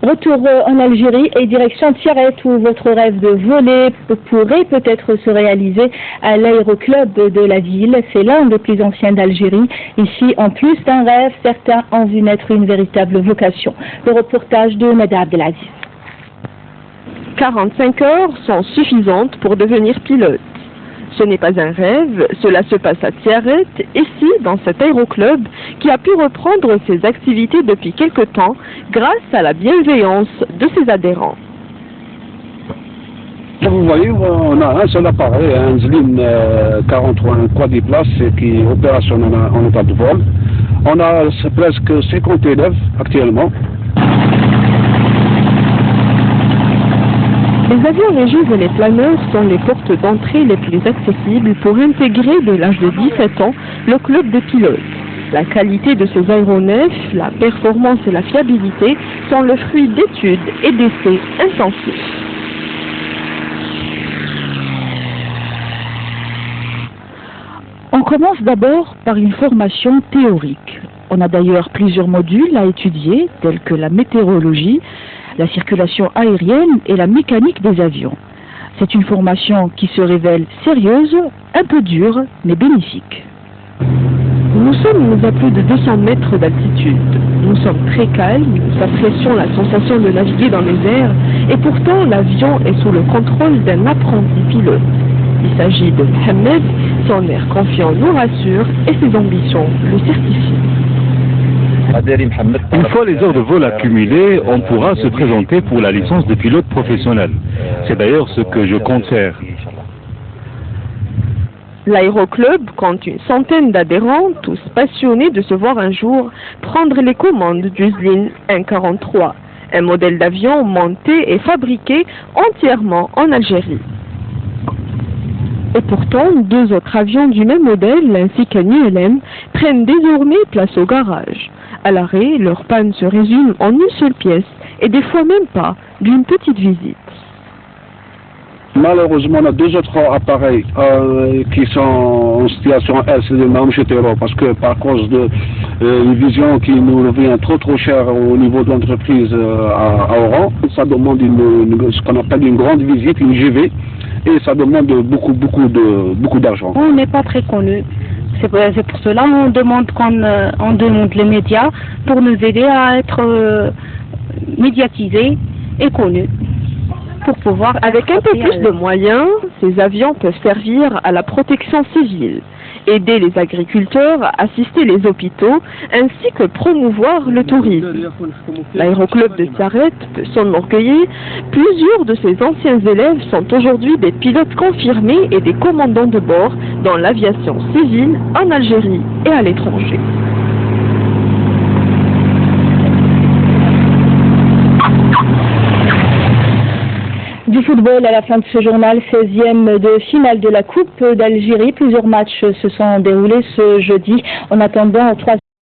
Retour en Algérie et direction Tiaret où votre rêve de voler pourrait peut-être se réaliser à l'aéroclub de la ville. C'est l'un des plus anciens d'Algérie. Ici, en plus d'un rêve, certains ont vu naître une véritable vocation. Le reportage de Mada Abdelaziz. 45 heures sont suffisantes pour devenir pilote. Ce n'est pas un rêve, cela se passe à Tiaret, ici, dans cet aéroclub, qui a pu reprendre ses activités depuis quelque temps grâce à la bienveillance de ses adhérents. Vous voyez, on a un seul appareil, un Zlin 43, un quadriplace qui est opérationnel en état de vol. On a presque 50 élèves actuellement. Les avions légers et les planeurs sont les portes d'entrée les plus accessibles pour intégrer dès l'âge de 17 ans le club de pilotes. La qualité de ces aéronefs, la performance et la fiabilité sont le fruit d'études et d'essais intensifs. On commence d'abord par une formation théorique. On a d'ailleurs plusieurs modules à étudier, tels que la météorologie, la circulation aérienne et la mécanique des avions. C'est une formation qui se révèle sérieuse, un peu dure, mais bénéfique. Nous sommes à plus de 200 mètres d'altitude. Nous sommes très calmes, nous apprécions la sensation de naviguer dans les airs, et pourtant l'avion est sous le contrôle d'un apprenti pilote. Il s'agit de Mohamed, son air confiant nous rassure et ses ambitions le certifient. Une fois les heures de vol accumulées, on pourra se présenter pour la licence de pilote professionnel. C'est d'ailleurs ce que je compte faire. L'aéroclub compte une centaine d'adhérents, tous passionnés de se voir un jour prendre les commandes du Zlin 143, un modèle d'avion monté et fabriqué entièrement en Algérie. Et pourtant, deux autres avions du même modèle, ainsi qu'un ILM, prennent désormais place au garage. À l'arrêt, leur panne se résume en une seule pièce, et des fois même pas, d'une petite visite. Malheureusement, on a deux autres appareils qui sont en situation LCD, parce que par cause de une vision qui nous revient trop cher au niveau de l'entreprise à Oran, ça demande ce qu'on appelle une grande visite, une GV, et ça demande beaucoup d'argent. On n'est pas très connus. C'est pour cela qu'on demande les médias pour nous aider à être médiatisés et connus. Pour pouvoir Avec un peu plus de moyens, ces avions peuvent servir à la protection civile, aider les agriculteurs, assister les hôpitaux, ainsi que promouvoir le tourisme. L'aéroclub de Tiaret peut s'enorgueillir. Plusieurs de ses anciens élèves sont aujourd'hui des pilotes confirmés et des commandants de bord dans l'aviation civile en Algérie et à l'étranger. Du football à la fin de ce journal, 16e de finale de la Coupe d'Algérie. Plusieurs matchs se sont déroulés ce jeudi. En attendant,